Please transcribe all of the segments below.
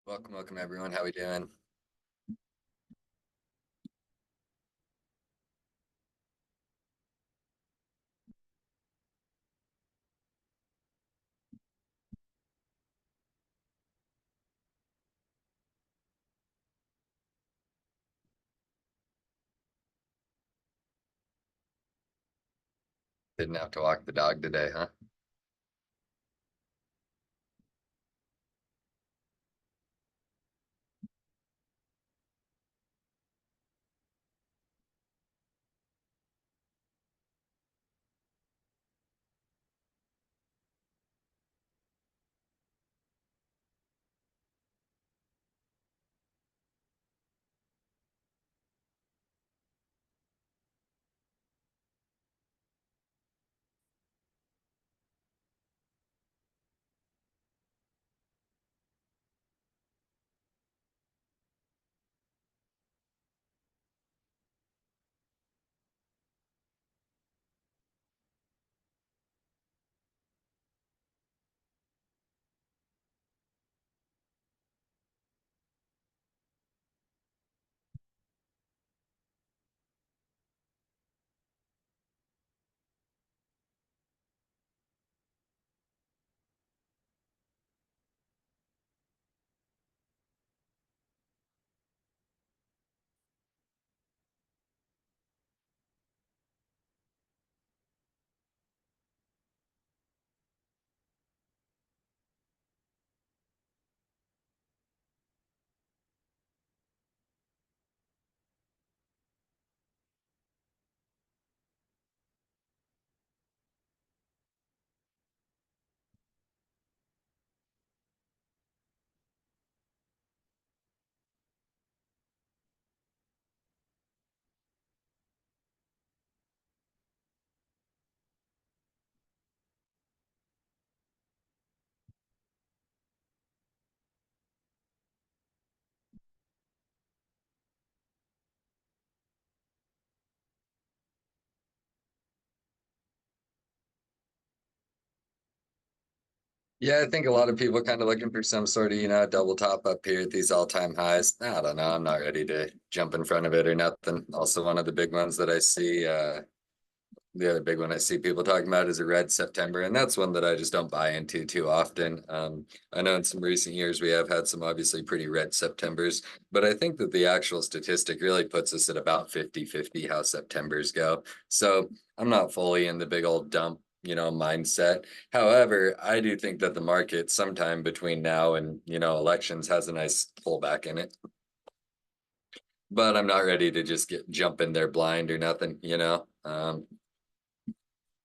Welcome everyone. How we doing? Didn't have to walk the dog today, huh? Yeah, I think a lot of people kind of looking for some sort of, double top up here at these all-time highs. I don't know. I'm not ready to jump in front of it or nothing. Also, one of the big ones that I see, the other big one I see people talking about is a red September, and that's one that I just don't buy into too often. I know in some recent years we have had some obviously pretty red Septembers, but I think that the actual statistic really puts us at about 50-50 how Septembers go. So I'm not fully in the big old dump, mindset. However, I do think that the market sometime between now and, elections has a nice pullback in it. But I'm not ready to just get jump in there blind or nothing.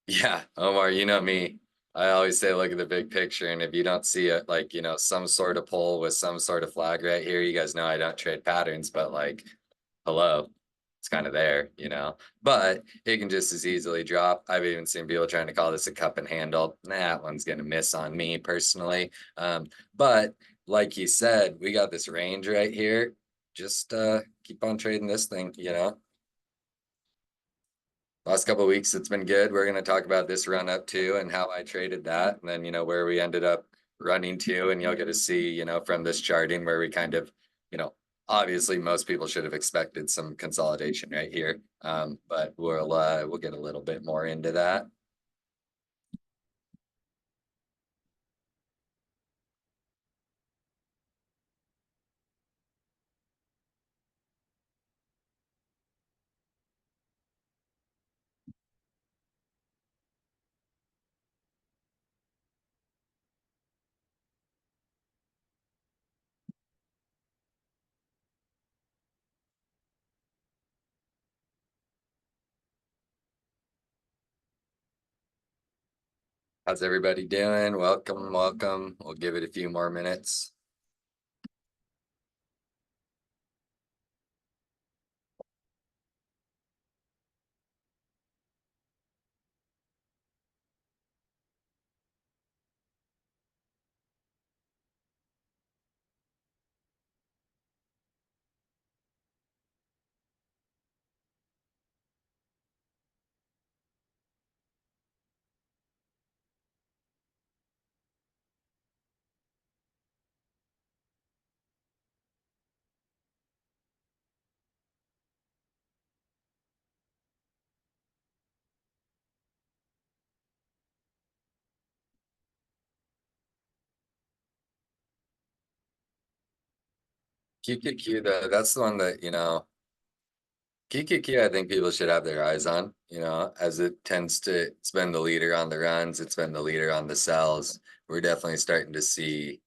Yeah, Omar, you know me. I always say look at the big picture, and if you don't see it, like, some sort of pull with some sort of flag right here, you guys know I don't trade patterns, but like, hello, it's kind of there. But it can just as easily drop. I've even seen people trying to call this a cup and handle. Nah, that one's gonna miss on me personally. But like you said, we got this range right here. Just keep on trading this thing. Last couple of weeks, it's been good. We're going to talk about this run up too and how I traded that, and then where we ended up running to, and you'll get to see from this charting where we kind of you know obviously most people should have expected some consolidation right here, but we'll get a little bit more into that. How's everybody doing? Welcome. We'll give it a few more minutes. QQQ, that's the one that, QQQ, I think people should have their eyes on, as it tends to, it's been the leader on the runs, it's been the leader on the sells. We're definitely starting to see,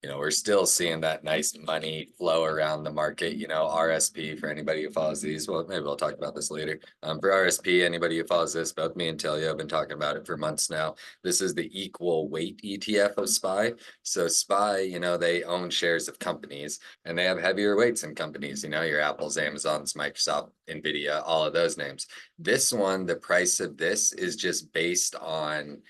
we're still seeing that nice money flow around the market, RSP for anybody who follows these. Well, maybe we'll talk about this later. For RSP, anybody who follows this, both me and Talia have been talking about it for months now. This is the equal weight ETF of SPY. So SPY, they own shares of companies and they have heavier weights in companies, your Apples, Amazons, Microsoft, Nvidia, all of those names. This one, the price of this is just based on,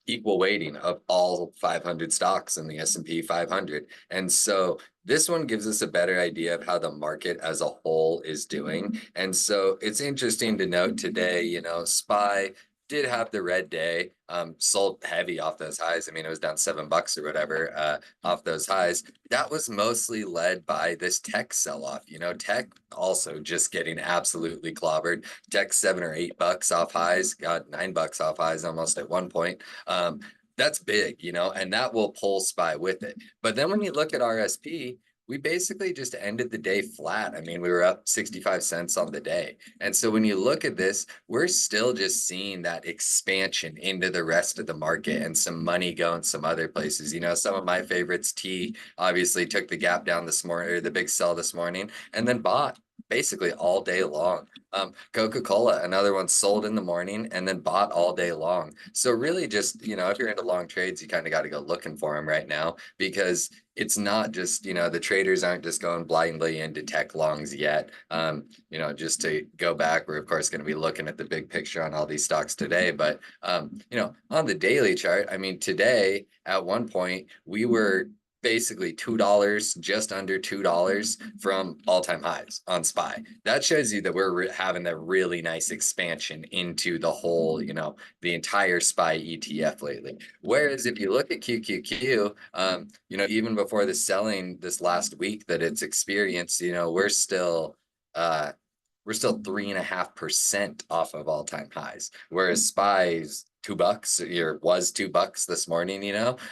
equal weighting of all 500 stocks in the S&P 500. And so this one gives us a better idea of how the market as a whole is doing. And so it's interesting to note today, SPY did have the red day, sold heavy off those highs. I mean, it was down $7 or whatever off those highs. That was mostly led by this tech sell-off. Tech also just getting absolutely clobbered. Tech $7 or $8 off highs, got $9 off highs almost at one point. That's big, and that will pull SPY with it. But then when you look at RSP, we basically just ended the day flat. I mean, we were up 65 cents on the day. And so when you look at this, we're still just seeing that expansion into the rest of the market and some money going some other places. Some of my favorites, T obviously took the gap down this morning, or the big sell this morning, and then bought basically all day long. Coca-Cola, another one, sold in the morning and then bought all day long. So really just, if you're into long trades, you kind of got to go looking for them right now, because it's not just, the traders aren't just going blindly into tech longs yet. Just to go back, we're of course going to be looking at the big picture on all these stocks today, but on the daily chart, I mean, today at one point we were basically $2, just under $2 from all-time highs on SPY. That shows you that we're having a really nice expansion into the whole, the entire SPY ETF lately. Whereas if you look at QQQ, even before the selling this last week that it's experienced, we're still 3.5% off of all-time highs, whereas SPY's $2 or was $2 this morning,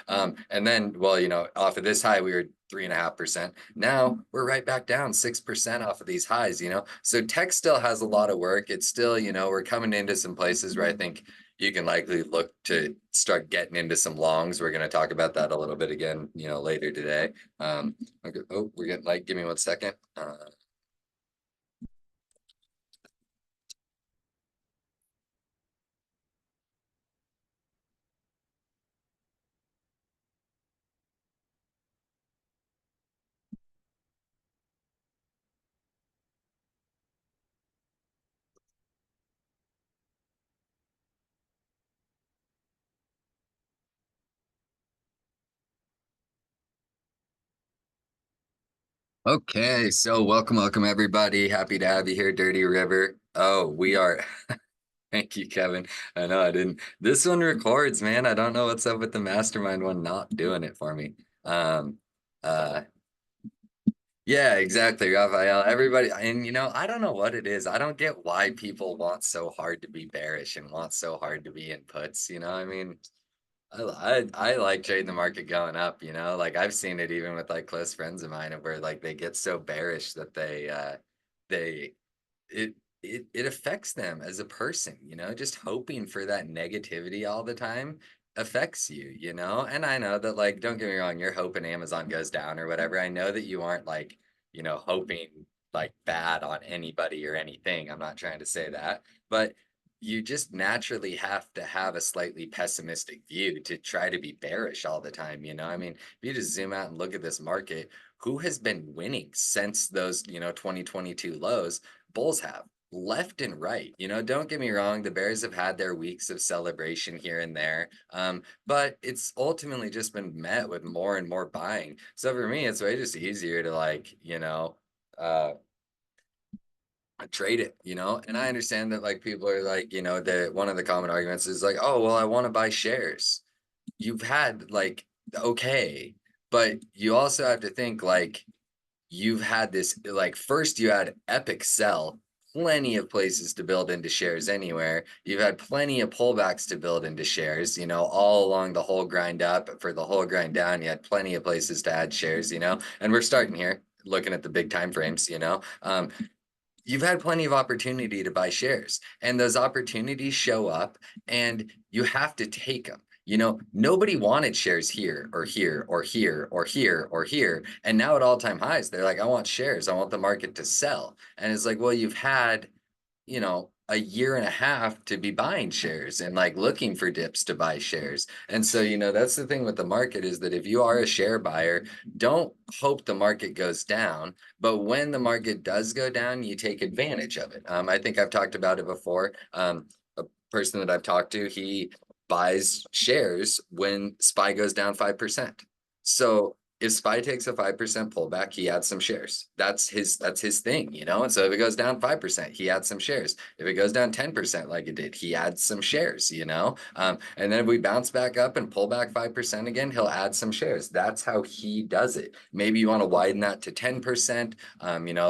and then, well, off of this high, we were 3.5%. Now we're right back down 6% off of these highs, so tech still has a lot of work. It's still, we're coming into some places where I think you can likely look to start getting into some longs. We're going to talk about that a little bit again, later today. Okay. Oh, we're getting light. Give me 1 second. Okay, so welcome everybody. Happy to have you here, Dirty River. Oh, we are. Thank you, Kevin. I know I didn't. This one records, man. I don't know what's up with the mastermind one not doing it for me. Um, uh, yeah, exactly, Raphael. Everybody, and I don't know what it is. I don't get why people want so hard to be bearish and want so hard to be in puts. I mean, I like trading the market going up, like I've seen it even with like close friends of mine where like they get so bearish that they it it affects them as a person, just hoping for that negativity all the time affects you, and I know that, like, don't get me wrong, you're hoping Amazon goes down or whatever. I know that you aren't like, hoping like bad on anybody or anything. I'm not trying to say that, but you just naturally have to have a slightly pessimistic view to try to be bearish all the time. I mean, if you just zoom out and look at this market, who has been winning since those, 2022 lows? Bulls have, left and right. Don't get me wrong, the Bears have had their weeks of celebration here and there, but it's ultimately just been met with more and more buying. So for me, it's way just easier to like, uh, trade it, and I understand that like people are like, that one of the common arguments is like, oh, well, I want to buy shares. You've had like, okay, but you also have to think like, you've had this, like, first you had epic sell plenty of places to build into shares anywhere. You've had plenty of pullbacks to build into shares, all along the whole grind up. For the whole grind down, you had plenty of places to add shares, and we're starting here looking at the big time frames, you've had plenty of opportunity to buy shares, and those opportunities show up and you have to take them. Nobody wanted shares here or here or here or here or here. And now at all-time highs, they're like, I want shares. I want the market to sell. And it's like, well, you've had a year and a half to be buying shares and like looking for dips to buy shares. And so, that's the thing with the market is that if you are a share buyer, don't hope the market goes down, but when the market does go down, you take advantage of it. I think I've talked about it before. A person that I've talked to, he buys shares when SPY goes down 5%. So if SPY takes a 5% pullback, he adds some shares. That's his thing, And so if it goes down 5%, he adds some shares. If it goes down 10% like it did, he adds some shares, And then if we bounce back up and pull back 5% again, he'll add some shares. That's how he does it. Maybe you want to widen that to 10%,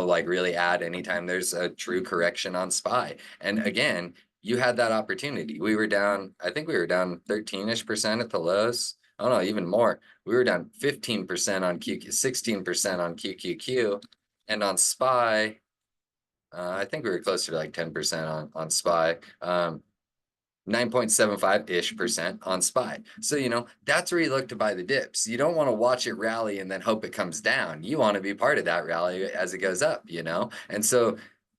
like really add anytime there's a true correction on SPY. And again, you had that opportunity. I think we were down 13-ish% at the lows. Oh no, even more. We were down 15% on QQ, 16% on QQQ, and on SPY, I think we were closer to like 10% on SPY. 9.75-ish% on SPY. So, that's where you look to buy the dips. You don't want to watch it rally and then hope it comes down. You want to be part of that rally as it goes up, And so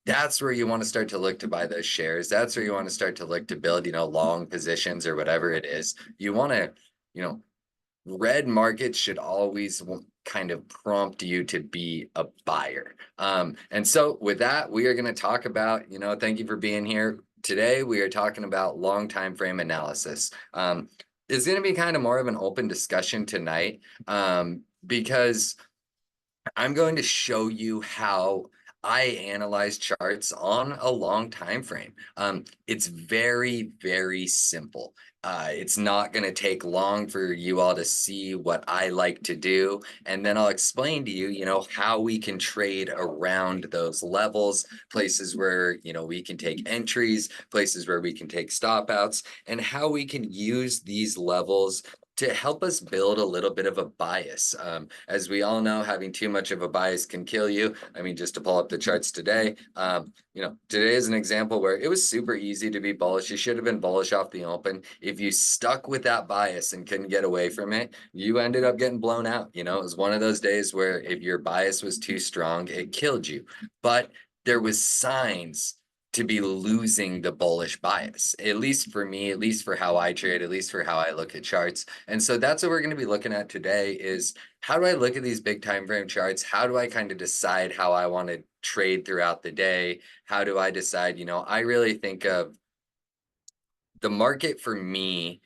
that's where you want to start to look to buy those shares. That's where you want to start to look to build, long positions or whatever it is. You want to, red markets should always kind of prompt you to be a buyer. And so with that, we are going to talk about, thank you for being here. Today, we are talking about long time frame analysis. It's going to be kind of more of an open discussion tonight because I'm going to show you how I analyze charts on a long time frame. It's very, very simple. It's not going to take long for you all to see what I like to do. And then I'll explain to you, how we can trade around those levels, places where, we can take entries, places where we can take stop outs, and how we can use these levels to help us build a little bit of a bias. As we all know, having too much of a bias can kill you. I mean, just to pull up the charts today, today is an example where it was super easy to be bullish. You should have been bullish off the open. If you stuck with that bias and couldn't get away from it, you ended up getting blown out. It was one of those days where if your bias was too strong, it killed you. But there was signs to be losing the bullish bias, at least for me, at least for how I trade, at least for how I look at charts. And so that's what we're going to be looking at today is how do I look at these big time frame charts? How do I kind of decide how I want to trade throughout the day? How do I decide, I really think of the market for me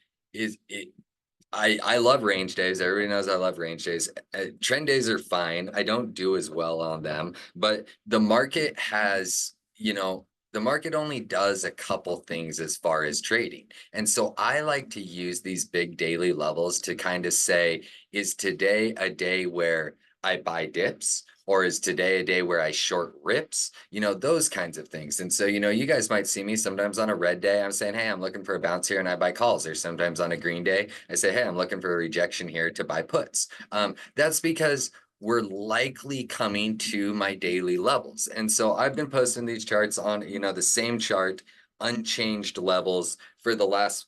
I love range days. Everybody knows I love range days. Trend days are fine. I don't do as well on them, but the market has, the market only does a couple things as far as trading. And so I like to use these big daily levels to kind of say, is today a day where I buy dips? Or is today a day where I short rips? Those kinds of things. And so, you guys might see me sometimes on a red day. I'm saying, hey, I'm looking for a bounce here and I buy calls. Or sometimes on a green day, I say, hey, I'm looking for a rejection here to buy puts. That's because we're likely coming to my daily levels. And so I've been posting these charts on, the same chart, unchanged levels for the last,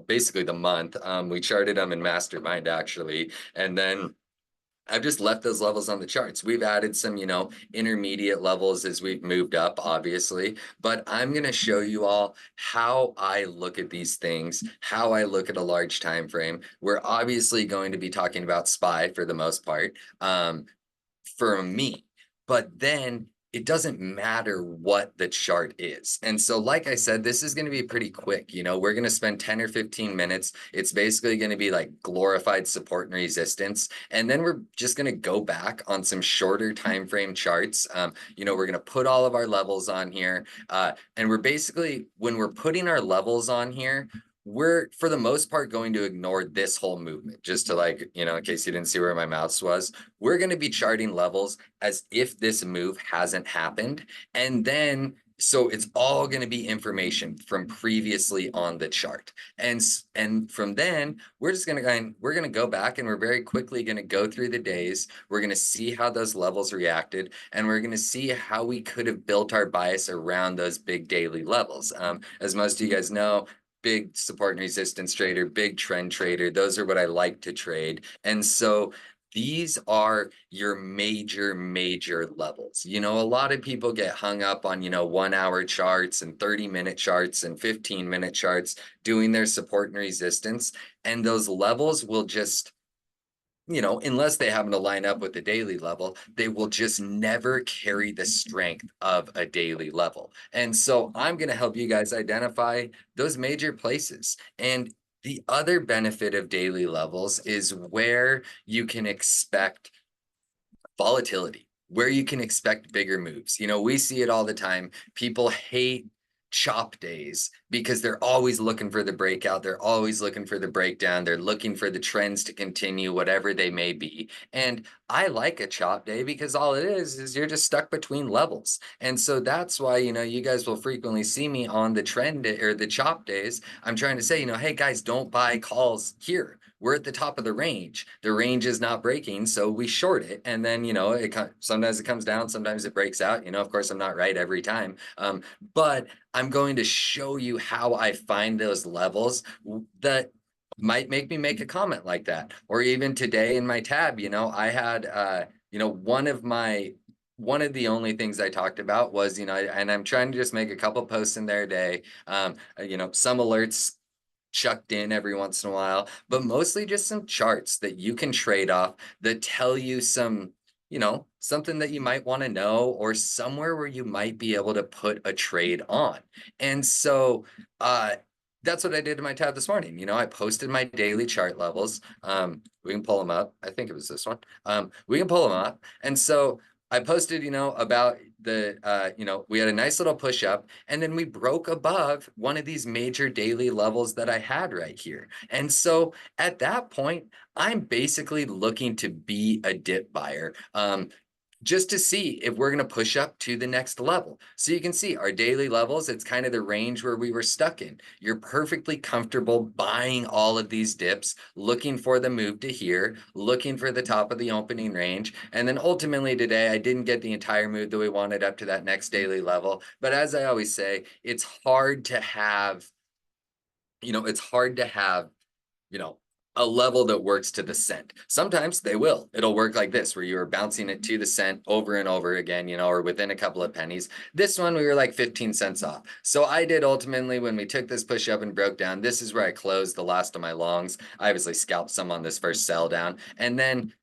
basically the month. We charted them in Mastermind actually. And then I've just left those levels on the charts. We've added some, intermediate levels as we've moved up, obviously, but I'm going to show you all how I look at these things, how I look at a large time frame. We're obviously going to be talking about SPY for the most part, for me, but then it doesn't matter what the chart is. And so, like I said, this is going to be pretty quick. We're going to spend 10 or 15 minutes. It's basically going to be like glorified support and resistance. And then we're just going to go back on some shorter time frame charts. We're going to put all of our levels on here. And we're basically, when we're putting our levels on here, we're for the most part going to ignore this whole movement, just to like, in case you didn't see where my mouse was, we're going to be charting levels as if this move hasn't happened. And then so it's all going to be information from previously on the chart. And from then we're going to go back and we're very quickly going to go through the days. We're going to see how those levels reacted, and we're going to see how we could have built our bias around those big daily levels. As most of you guys know, big support and resistance trader, big trend trader. Those are what I like to trade. And so these are your major levels. A lot of people get hung up on, 1 hour charts and 30-minute charts and 15-minute charts doing their support and resistance. And those levels will just, unless they happen to line up with the daily level, they will just never carry the strength of a daily level. And so I'm going to help you guys identify those major places. And the other benefit of daily levels is where you can expect volatility, where you can expect bigger moves. We see it all the time. People hate chop days because they're always looking for the breakout. They're always looking for the breakdown. They're looking for the trends to continue, whatever they may be. And I like a chop day because all it is you're just stuck between levels. And so that's why, you guys will frequently see me on the trend or the chop days. I'm trying to say, hey guys, don't buy calls here. We're at the top of the range. The range is not breaking, so we short it. And then, sometimes it comes down, sometimes it breaks out. Of course, I'm not right every time. But I'm going to show you how I find those levels that might make me make a comment like that. Or even today in my tab, I had, one of the only things I talked about was, and I'm trying to just make a couple posts in there a day. Some alerts chucked in every once in a while, but mostly just some charts that you can trade off that tell you something that you might want to know, or somewhere where you might be able to put a trade on. And so that's what I did in my tab this morning. I posted my daily chart levels. We can pull them up. I think it was this one. We can pull them up. And so I posted, about we had a nice little push up, and then we broke above one of these major daily levels that I had right here. And so at that point, I'm basically looking to be a dip buyer. Just to see if we're going to push up to the next level. So you can see our daily levels, it's kind of the range where we were stuck in. You're perfectly comfortable buying all of these dips, looking for the move to here, looking for the top of the opening range. And then ultimately today, I didn't get the entire move that we wanted up to that next daily level. But as I always say, it's hard to have, a level that works to the cent. Sometimes they will. It'll work like this, where you were bouncing it to the cent over and over again, or within a couple of pennies. This one, we were like 15 cents off. So I did ultimately, when we took this push up and broke down, this is where I closed the last of my longs. I obviously scalped some on this first sell down. And then,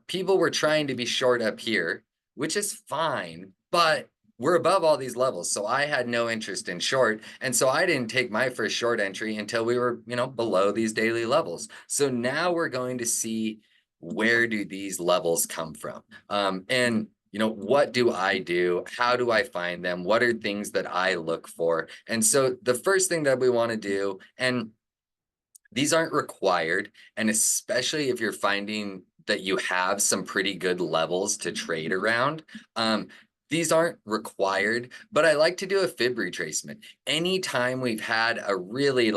people were trying to be short up here, which is fine, but we're above all these levels. So I had no interest in short. And so I didn't take my first short entry until we were, below these daily levels. So now we're going to see, where do these levels come from? And what do I do? How do I find them? What are things that I look for? And so the first thing that we want to do, and these aren't required, and especially if you're finding that you have some pretty good levels to trade around, these aren't required, but I like to do a fib retracement. Anytime we've had a really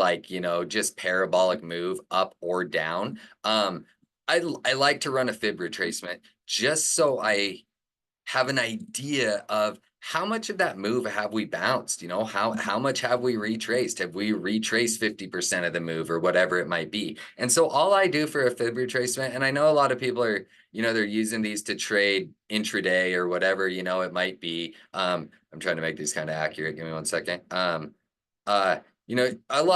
just parabolic move up or down, I like to run a fib retracement just so I have an idea of how much of that move have we bounced, how much have we retraced? Have we retraced 50% of the move or whatever it might be? And so all I do for a fib retracement, and I know a lot of people are, they're using these to trade intraday or whatever, it might be. I'm trying to make these kind of accurate. Give me 1 second. A lot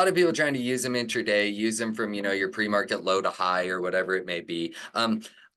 of people trying to use them intraday, use them from, your pre-market low to high or whatever it may be.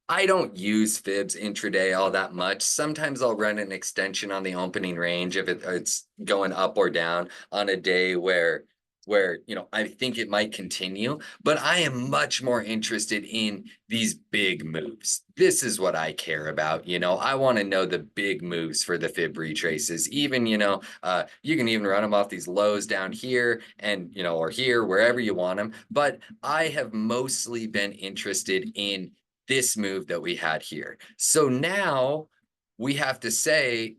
I don't use fibs intraday all that much. Sometimes I'll run an extension on the opening range if it's going up or down on a day where where, I think it might continue, but I am much more interested in these big moves. This is what I care about. I want to know the big moves for the fib retraces. Even, you can even run them off these lows down here and, or here, wherever you want them. But I have mostly been interested in this move that we had here. So now we have to say,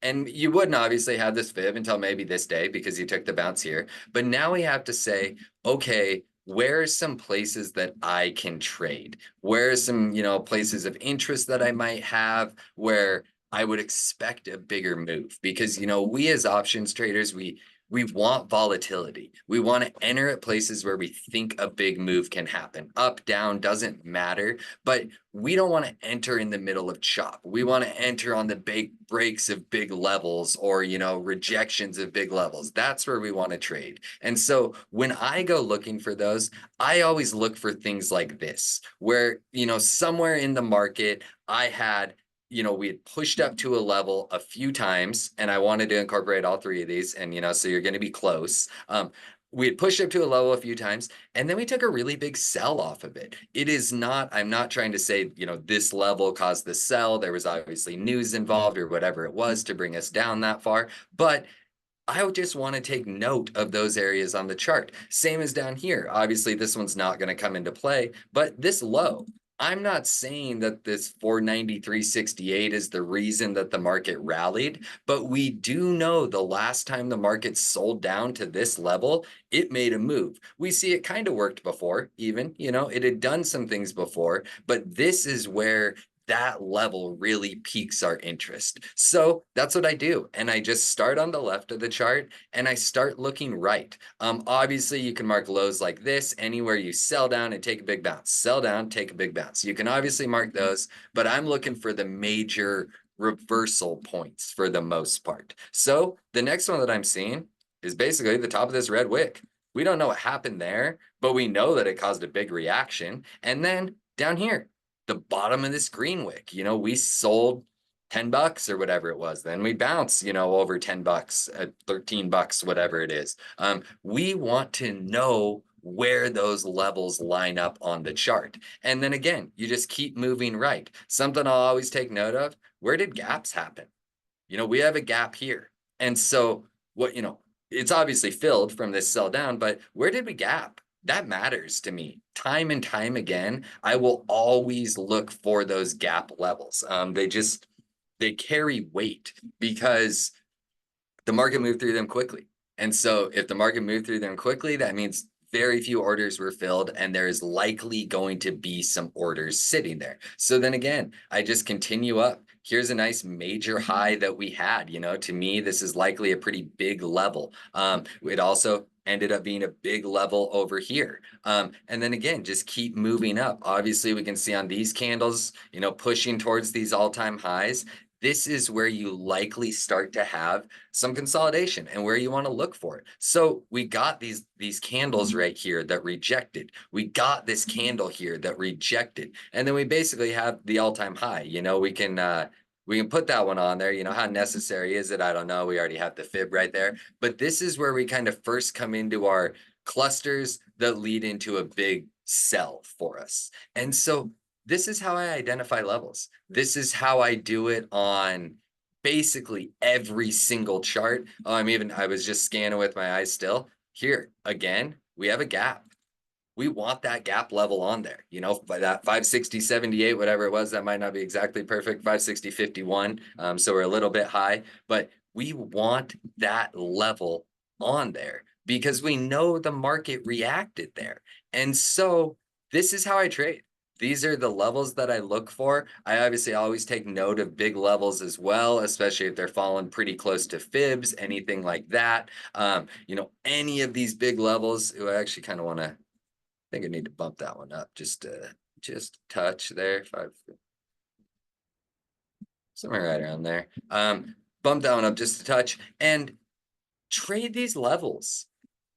and you wouldn't obviously have this fib until maybe this day because you took the bounce here. But now we have to say, okay, where are some places that I can trade? Where are some, places of interest that I might have where I would expect a bigger move? Because, we as options traders, we want volatility. We want to enter at places where we think a big move can happen. Up, down, doesn't matter. But we don't want to enter in the middle of chop. We want to enter on the big breaks of big levels or, rejections of big levels. That's where we want to trade. And so when I go looking for those, I always look for things like this, where, somewhere in the market, I had we had pushed up to a level a few times, and I wanted to incorporate all three of these. And, so you're going to be close. We had pushed up to a level a few times, and then we took a really big sell off of it. I'm not trying to say, this level caused the sell. There was obviously news involved or whatever it was to bring us down that far. But I would just want to take note of those areas on the chart. Same as down here. Obviously, this one's not going to come into play, but this low, I'm not saying that this 493.68 is the reason that the market rallied, but we do know the last time the market sold down to this level, it made a move. We see it kind of worked before, even, it had done some things before, but this is where that level really piques our interest. So that's what I do. And I just start on the left of the chart and I start looking right. Obviously, you can mark lows like this anywhere you sell down and take a big bounce. Sell down, take a big bounce. You can obviously mark those, but I'm looking for the major reversal points for the most part. So the next one that I'm seeing is basically the top of this red wick. We don't know what happened there, but we know that it caused a big reaction. And then down here, the bottom of this green wick, we sold $10 or whatever it was. Then we bounce, over $10 at $13, whatever it is. We want to know where those levels line up on the chart. And then again, you just keep moving right. Something I'll always take note of, where did gaps happen? We have a gap here. And so it's obviously filled from this sell down, but where did we gap? That matters to me. Time and time again, I will always look for those gap levels. They carry weight because the market moved through them quickly. And so if the market moved through them quickly, that means very few orders were filled and there is likely going to be some orders sitting there. So then again, I just continue up. Here's a nice major high that we had. To me, this is likely a pretty big level. It also ended up being a big level over here. And then again, just keep moving up. Obviously, we can see on these candles, pushing towards these all-time highs. This is where you likely start to have some consolidation and where you want to look for it. So we got these candles right here that rejected. We got this candle here that rejected. And then we basically have the all-time high. We can put that one on there. How necessary is it? I don't know. We already have the fib right there. But this is where we kind of first come into our clusters that lead into a big sell for us. And so this is how I identify levels. This is how I do it on basically every single chart. I was just scanning with my eyes still. Here, again, we have a gap. We want that gap level on there, by that 560.78, whatever it was, that might not be exactly perfect, 560.51. So we're a little bit high, but we want that level on there because we know the market reacted there. And so this is how I trade. These are the levels that I look for. I obviously always take note of big levels as well, especially if they're falling pretty close to fibs, anything like that. Any of these big levels, I actually kind of want to, I think I need to bump that one up just a touch there. Somewhere right around there. Bump that one up just a touch and trade these levels.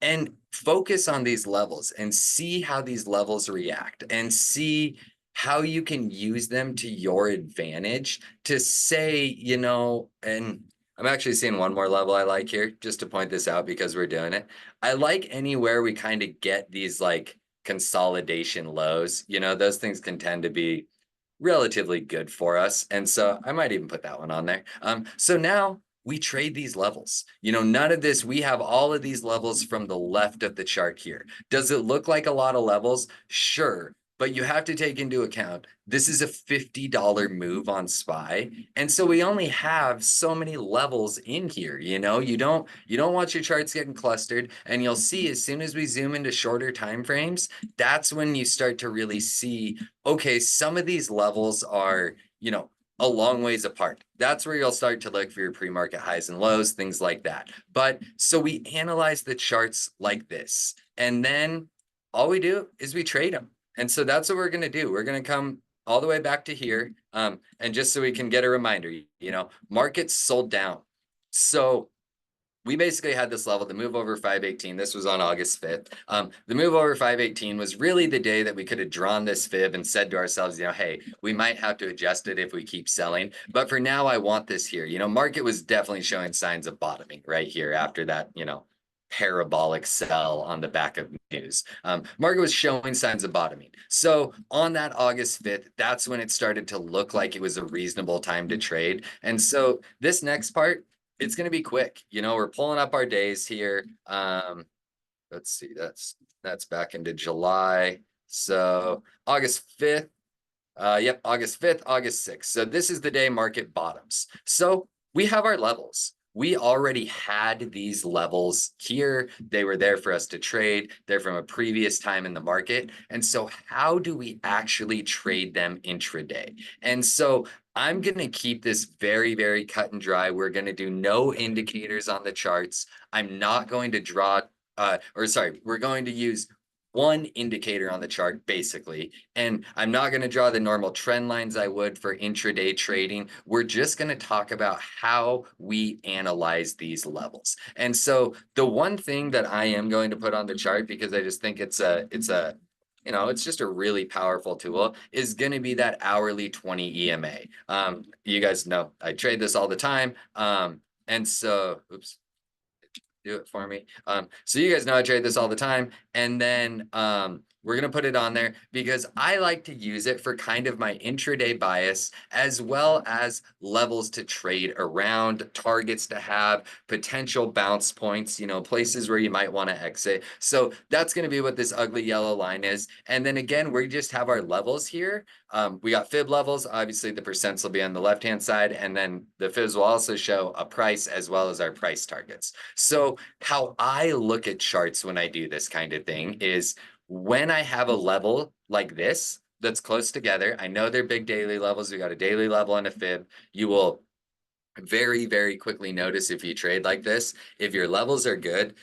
And focus on these levels and see how these levels react and see how you can use them to your advantage to say, and I'm actually seeing one more level I like here, just to point this out because we're doing it. I like anywhere we kind of get these like consolidation lows. You know, those things can tend to be relatively good for us. And so I might even put that one on there. So now we trade these levels. You know, none of this, we have all of these levels from the left of the chart here. Does it look like a lot of levels? Sure. But you have to take into account this is a $50 move on SPY. And so we only have so many levels in here. You know, you don't want your charts getting clustered. And you'll see as soon as we zoom into shorter time frames, that's when you start to really see, okay, some of these levels are, you know, a long ways apart. That's where you'll start to look for your pre-market highs and lows, things like that. But so we analyze the charts like this, and then all we do is we trade them. And so that's what we're going to do. We're going to come all the way back to here. And just so we can get a reminder, you know, markets sold down. So we basically had this level, the move over 518. This was on August 5th. The move over 518 was really the day that we could have drawn this fib and said to ourselves, you know, hey, we might have to adjust it if we keep selling. But for now, I want this here. You know, market was definitely showing signs of bottoming right here after that, you know, parabolic sell on the back of news. Market was showing signs of bottoming. So on that August 5th, that's when it started to look like it was a reasonable time to trade. And so this next part, it's going to be quick. You know, we're pulling up our days here. Let's see, that's back into July. So August 5th. Yep, August 5th, August 6th. So this is the day market bottoms. So we have our levels. We already had these levels here. They were there for us to trade. They're from a previous time in the market. And so how do we actually trade them intraday? And so I'm going to keep this very, very cut and dry. We're going to do no indicators on the charts. I'm not going to draw, we're going to use one indicator on the chart basically. And I'm not going to draw the normal trend lines I would for intraday trading. We're just going to talk about how we analyze these levels. And so the one thing that I am going to put on the chart, because I just think it's you know, it's just a really powerful tool, is going to be that hourly 20 EMA. You guys know I trade this all the time. And so, oops, do it for me. So you guys know I trade this all the time. And then we're going to put it on there because I like to use it for kind of my intraday bias as well as levels to trade around, targets to have, potential bounce points, you know, places where you might want to exit. So that's going to be what this ugly yellow line is. And then again, we just have our levels here. We got fib levels. Obviously, the percents will be on the left-hand side. And then the fibs will also show a price as well as our price targets. So how I look at charts when I do this kind of thing is when I have a level like this that's close together, I know they're big daily levels. We got a daily level and a fib. You will very, very quickly notice if you trade like this, if your levels are good,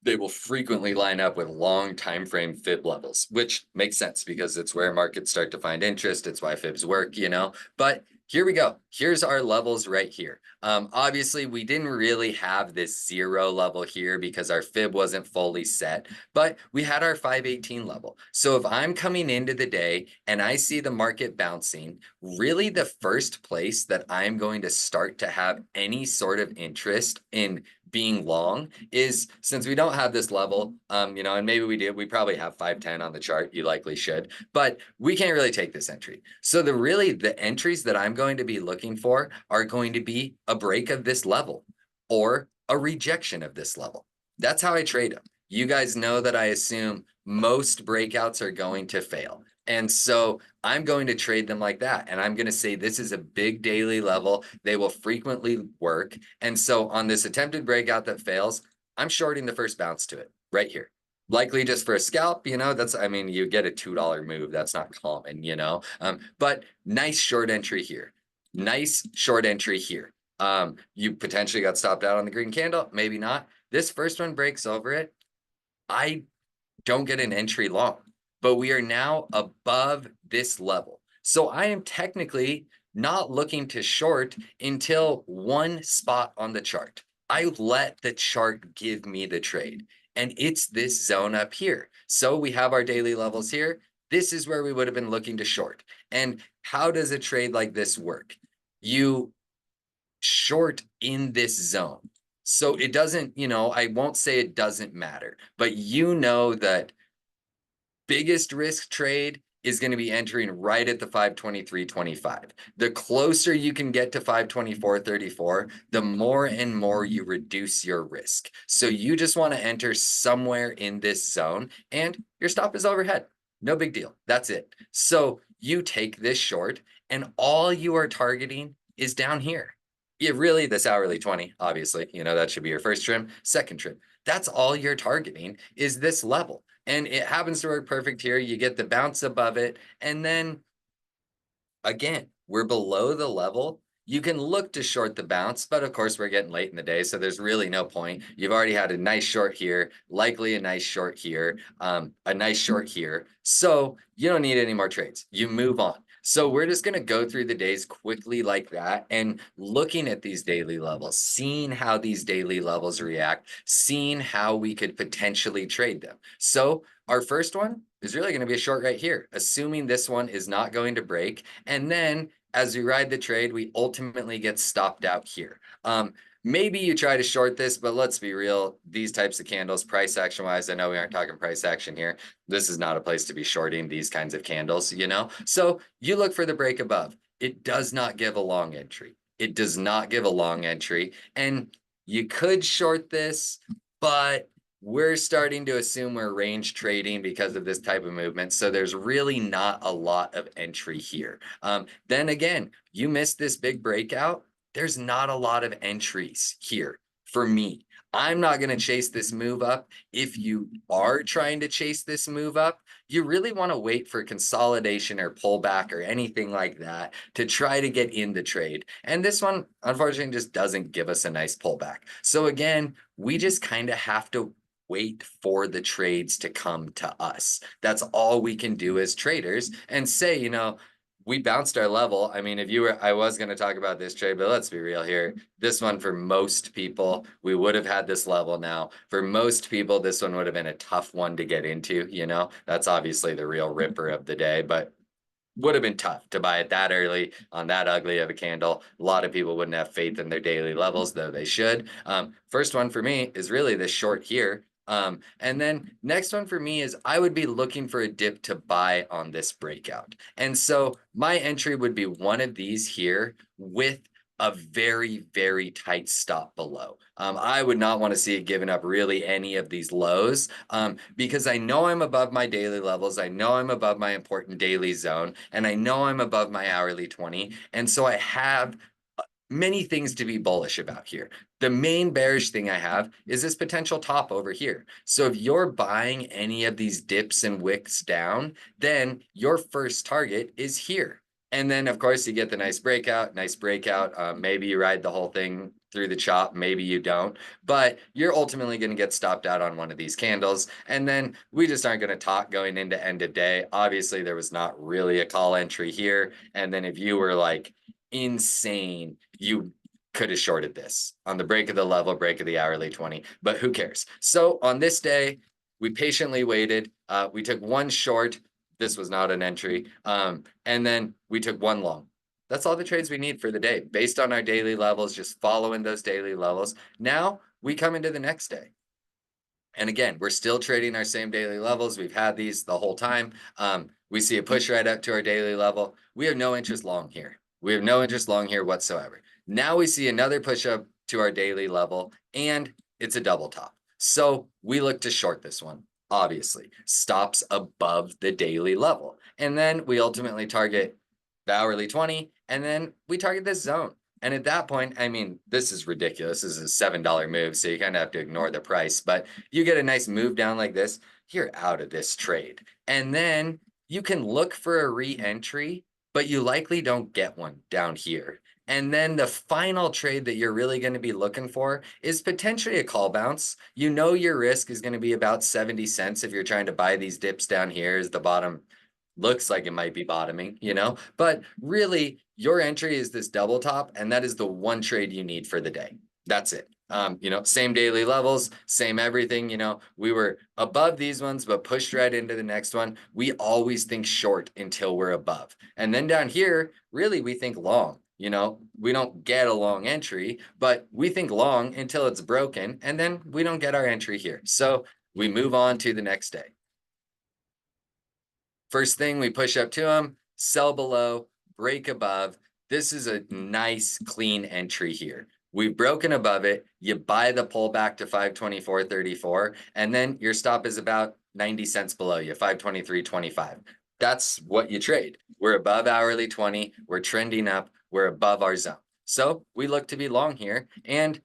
they will frequently line up with long time frame fib levels, which makes sense because it's where markets start to find interest. It's why fibs work, you know. But here we go. Here's our levels right here. Obviously, we didn't really have this 0 level here because our fib wasn't fully set, but we had our 518 level. So if I'm coming into the day and I see the market bouncing, really the first place that I'm going to start to have any sort of interest in being long is, since we don't have this level, you know, and maybe we do, we probably have 510 on the chart, you likely should, but we can't really take this entry. So the entries that I'm going to be looking for are going to be a break of this level or a rejection of this level. That's how I trade them. You guys know that I assume most breakouts are going to fail. And so I'm going to trade them like that. And I'm going to say this is a big daily level. They will frequently work. And so on this attempted breakout that fails, I'm shorting the first bounce to it right here. Likely just for a scalp, you know, I mean, you get a $2 move. That's not common, you know, but nice short entry here. Nice short entry here. You potentially got stopped out on the green candle. Maybe not. This first one breaks over it. I don't get an entry long, but we are now above this level. So I am technically not looking to short until one spot on the chart. I let the chart give me the trade, and it's this zone up here. So we have our daily levels here. This is where we would have been looking to short. And how does a trade like this work? You short in this zone. So it doesn't, I won't say it doesn't matter, but that biggest risk trade is going to be entering right at the 523.25. The closer you can get to 524.34, the more and more you reduce your risk. So you just want to enter somewhere in this zone and your stop is overhead. No big deal. That's it. So you take this short and all you are targeting is down here. Yeah, really, this hourly 20, obviously, that should be your first trim, second trim. That's all you're targeting is this level. And it happens to work perfect here. You get the bounce above it. And then again, we're below the level. You can look to short the bounce, but of course, we're getting late in the day. So there's really no point. You've already had a nice short here, likely a nice short here, a nice short here. So you don't need any more trades. You move on. So we're just going to go through the days quickly like that and looking at these daily levels, seeing how these daily levels react, seeing how we could potentially trade them. So our first one is really going to be a short right here, assuming this one is not going to break. And then as we ride the trade, we ultimately get stopped out here. Maybe you try to short this, but let's be real. These types of candles, price action wise, I know we aren't talking price action here. This is not a place to be shorting these kinds of candles, So you look for the break above. It does not give a long entry. It does not give a long entry. And you could short this, but we're starting to assume we're range trading because of this type of movement. So there's really not a lot of entry here. Then again, you missed this big breakout. There's not a lot of entries here for me. I'm not going to chase this move up. If you are trying to chase this move up, you really want to wait for consolidation or pullback or anything like that to try to get in the trade. And this one, unfortunately, just doesn't give us a nice pullback. So again, we just kind of have to wait for the trades to come to us. That's all we can do as traders and say, we bounced our level. I mean, I was going to talk about this trade, but let's be real here. This one, for most people, we would have had this level now. For most people, this one would have been a tough one to get into, That's obviously the real ripper of the day, but would have been tough to buy it that early on that ugly of a candle. A lot of people wouldn't have faith in their daily levels, though they should. First one for me is really this short here. And then next one for me is I would be looking for a dip to buy on this breakout. And so my entry would be one of these here with a very, very tight stop below. I would not want to see it giving up really any of these lows because I know I'm above my daily levels. I know I'm above my important daily zone, and I know I'm above my hourly 20. And so I have many things to be bullish about here. The main bearish thing I have is this potential top over here. So if you're buying any of these dips and wicks down, then your first target is here. And then, of course, you get the nice breakout. Maybe you ride the whole thing through the chop. Maybe you don't. But you're ultimately going to get stopped out on one of these candles. And then we just aren't going to talk going into end of day. Obviously, there was not really a call entry here. And then if you were like insane, you could have shorted this on the break of the level, break of the hourly 20. But who cares? So on this day, we patiently waited. We took one short. This was not an entry. And then we took one long. That's all the trades we need for the day based on our daily levels, just following those daily levels. Now we come into the next day. And again, we're still trading our same daily levels. We've had these the whole time. We see a push right up to our daily level. We have no interest long here. We have no interest long here whatsoever. Now we see another push up to our daily level, and it's a double top. So we look to short this one. Obviously, stops above the daily level. And then we ultimately target the hourly 20, and then we target this zone. And at that point, I mean, this is ridiculous. This is a $7 move, so you kind of have to ignore the price. But you get a nice move down like this, you're out of this trade. And then you can look for a re-entry, but you likely don't get one down here. And then the final trade that you're really going to be looking for is potentially a call bounce. You know your risk is going to be about 70 cents if you're trying to buy these dips down here as the bottom looks like it might be bottoming, But really, your entry is this double top, and that is the one trade you need for the day. That's it. Same daily levels, same everything, we were above these ones, but pushed right into the next one. We always think short until we're above. And then down here, really, we think long. we don't get a long entry, but we think long until it's broken, and then we don't get our entry here. So we move on to the next day. First thing, we push up to them, sell below, break above. This is a nice clean entry here. We've broken above it. You buy the pullback to 524.34, and then your stop is about 90 cents below you, 523.25. That's what you trade. We're above hourly 20. We're trending up. We're above our zone. So we look to be long here. And,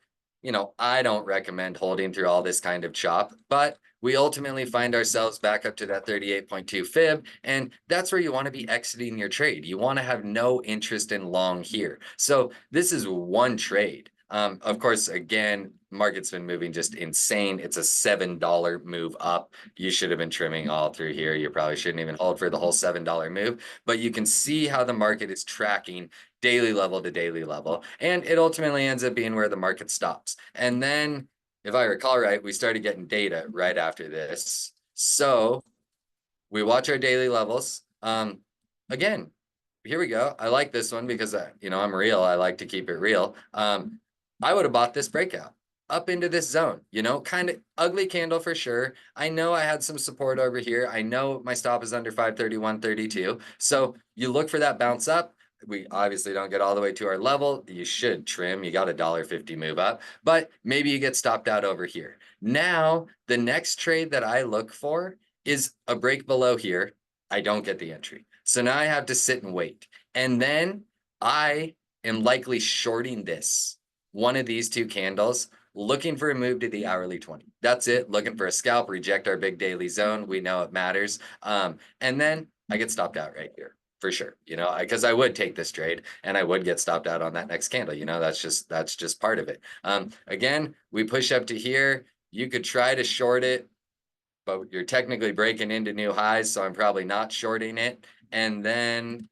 I don't recommend holding through all this kind of chop, but we ultimately find ourselves back up to that 38.2 fib. And that's where you want to be exiting your trade. You want to have no interest in long here. So this is one trade. Of course, again, market's been moving just insane. It's a $7 move up. You should have been trimming all through here. You probably shouldn't even hold for the whole $7 move, but you can see how the market is tracking daily level to daily level. And it ultimately ends up being where the market stops. And then, if I recall right, we started getting data right after this. So we watch our daily levels. Again, here we go. I like this one because I'm real. I like to keep it real. I would have bought this breakout up into this zone, kind of ugly candle for sure. I know I had some support over here. I know my stop is under 531.32. So you look for that bounce up. We obviously don't get all the way to our level. You should trim. You got a $1.50 move up, but maybe you get stopped out over here. Now, the next trade that I look for is a break below here. I don't get the entry. So now I have to sit and wait. And then I am likely shorting this, one of these two candles, looking for a move to the hourly 20. That's it. Looking for a scalp, reject our big daily zone. We know it matters. And then I get stopped out right here for sure, because I would take this trade and I would get stopped out on that next candle. That's just part of it. Again, we push up to here. You could try to short it, but you're technically breaking into new highs, so I'm probably not shorting it. And then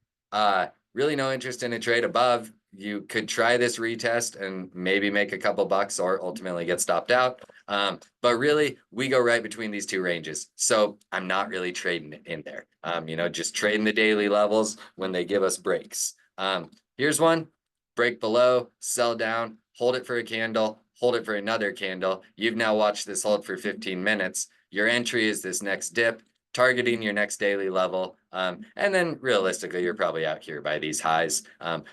really no interest in a trade above. You could try this retest and maybe make a couple bucks or ultimately get stopped out. But really, we go right between these two ranges. So I'm not really trading in there. Just trading the daily levels when they give us breaks. Here's one, break below, sell down, hold it for a candle, hold it for another candle. You've now watched this hold for 15 minutes. Your entry is this next dip, targeting your next daily level. And then realistically, you're probably out here by these highs.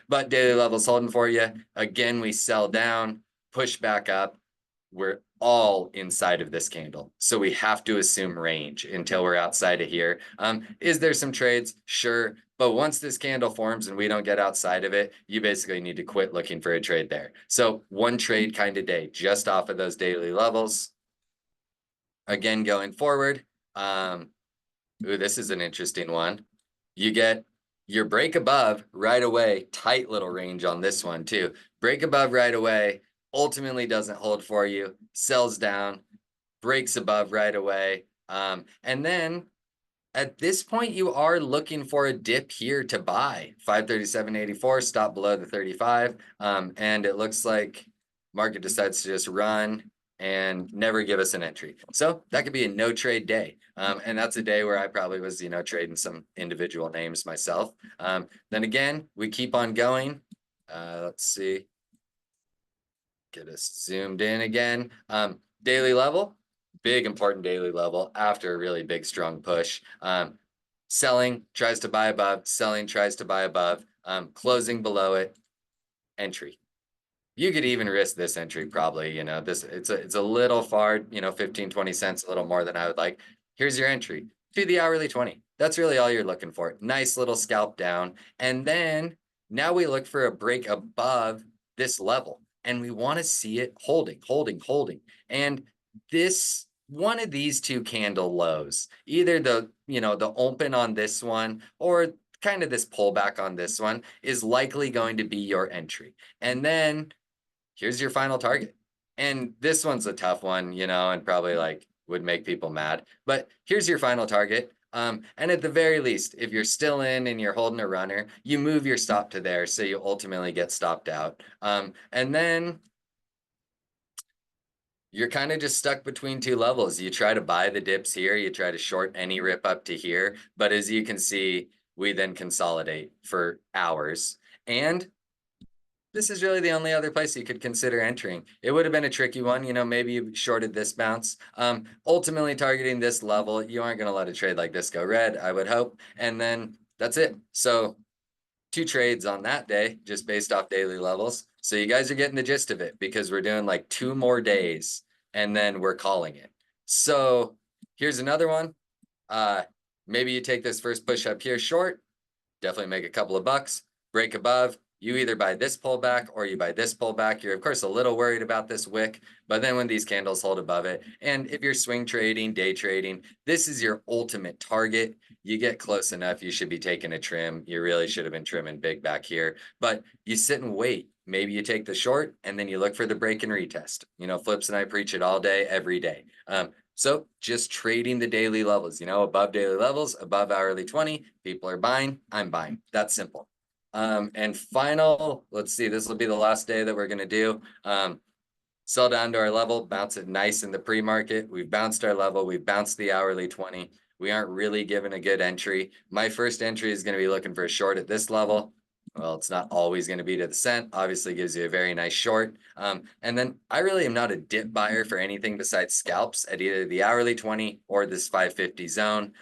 But daily level's holding for you. Again, we sell down, push back up. We're all inside of this candle. So we have to assume range until we're outside of here. Is there some trades? Sure. But once this candle forms and we don't get outside of it, you basically need to quit looking for a trade there. So one trade kind of day, just off of those daily levels. Again, going forward, this is an interesting one. You get your break above right away, tight little range on this one too. Break above right away, ultimately doesn't hold for you, sells down, breaks above right away. And then at this point, you are looking for a dip here to buy. 537.84, stop below the 35. And it looks like market decides to just run and never give us an entry. So that could be a no trade day. And that's a day where I probably was, trading some individual names myself. Then again, we keep on going. Let's see. Get us zoomed in again. Daily level, big important daily level after a really big strong push. Selling tries to buy above, selling tries to buy above, closing below it, entry. You could even risk this entry probably, it's a little far, 15, 20 cents, a little more than I would like. Here's your entry to the hourly 20. That's really all you're looking for. Nice little scalp down. And then now we look for a break above this level and we want to see it holding. And this one of these two candle lows, either the open on this one or kind of this pullback on this one is likely going to be your entry. And then here's your final target. And this one's a tough one, and probably would make people mad, but here's your final target. And at the very least, if you're still in and you're holding a runner, you move your stop to there so you ultimately get stopped out. And then you're kind of just stuck between two levels. You try to buy the dips here, you try to short any rip up to here, but as you can see, we then consolidate for hours. And this is really the only other place you could consider entering. It would have been a tricky one, you know, maybe you shorted this bounce. Ultimately targeting this level, you aren't going to let a trade like this go red, I would hope. And then that's it. So 2 trades on that day, just based off daily levels. So you guys are getting the gist of it because we're doing like 2 more days and then we're calling it. So here's another one. Uh, maybe you take this first push up here short, definitely make a couple of bucks, break above. You either buy this pullback or you buy this pullback. You're, of course, a little worried about this wick, but then when these candles hold above it, and if you're swing trading, day trading, this is your ultimate target. You get close enough, you should be taking a trim. You really should have been trimming big back here, but you sit and wait. Maybe you take the short and then you look for the break and retest. You know, Flips and I preach it all day, every day. So just trading the daily levels, you know, above daily levels, above hourly 20, people are buying, I'm buying. That's simple. And final, let's see, this will be the last day that we're going to do. Sell down to our level, bounce it nice in the pre-market. We've bounced our level, we've bounced the hourly 20. We aren't really given a good entry. My first entry is going to be looking for a short at this level. Well, it's not always going to be to the cent. Obviously gives you a very nice short. And then I really am not a dip buyer for anything besides scalps at either the hourly 20 or this 550 zone.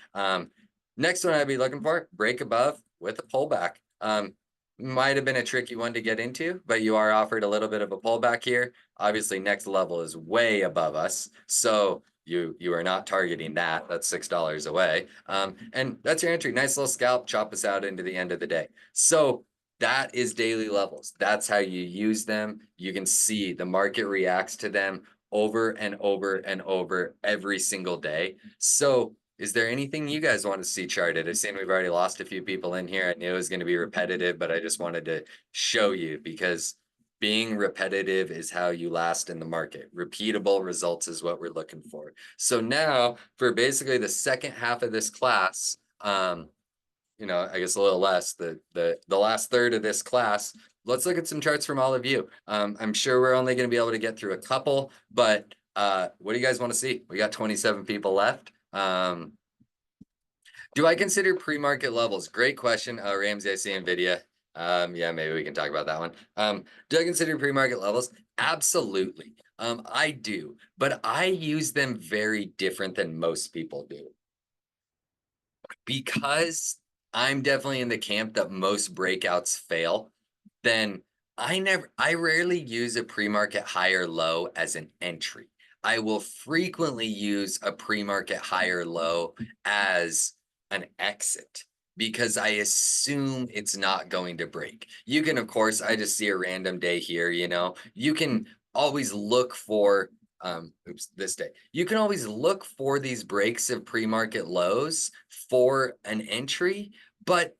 Next one I'd be looking for, break above with a pullback. Might have been a tricky one to get into, but you are offered a little bit of a pullback here. Obviously, next level is way above us. So you are not targeting that. That's $6 away. And that's your entry. Nice little scalp, chop us out into the end of the day. So that is daily levels. That's how you use them. You can see the market reacts to them over and over and over every single day. So is there anything you guys want to see charted? I've seen we've already lost a few people in here. I knew it was going to be repetitive, but I just wanted to show you because being repetitive is how you last in the market. Repeatable results is what we're looking for. So now for basically the second half of this class, you know, I guess a little less, the last third of this class, let's look at some charts from all of you. I'm sure we're only going to be able to get through a couple, but what do you guys want to see? We got 27 people left. Do I consider pre-market levels? Great question. Ramsey, I see NVIDIA. Yeah, maybe we can talk about that one. Do I consider pre-market levels? Absolutely. I do, but I use them very different than most people do. Because I'm definitely in the camp that most breakouts fail, then I rarely use a pre-market high or low as an entry. I will frequently use a pre-market high or low as an exit because I assume it's not going to break. You can, of course, I just see a random day here, you know, you can always look for this day. You can always look for these breaks of pre-market lows for an entry, but